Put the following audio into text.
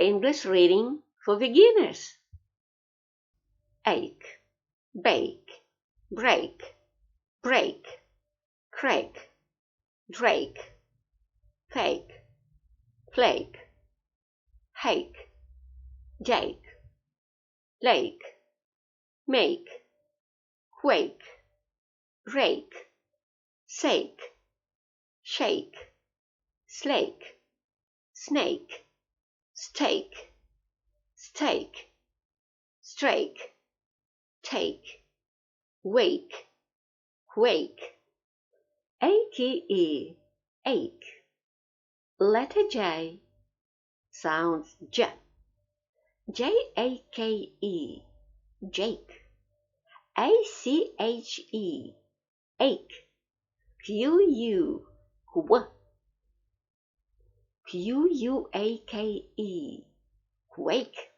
English reading for beginners. Ache, bake, break, break, crack, drake, fake, flake, hake, jake, lake, make, quake, rake, sake, shake, slake, snake, steak, steak, strake, take, wake, wake. AKE, ache. Letter J sounds J. Jake, Jake. ACHE, ache. Quake, quake.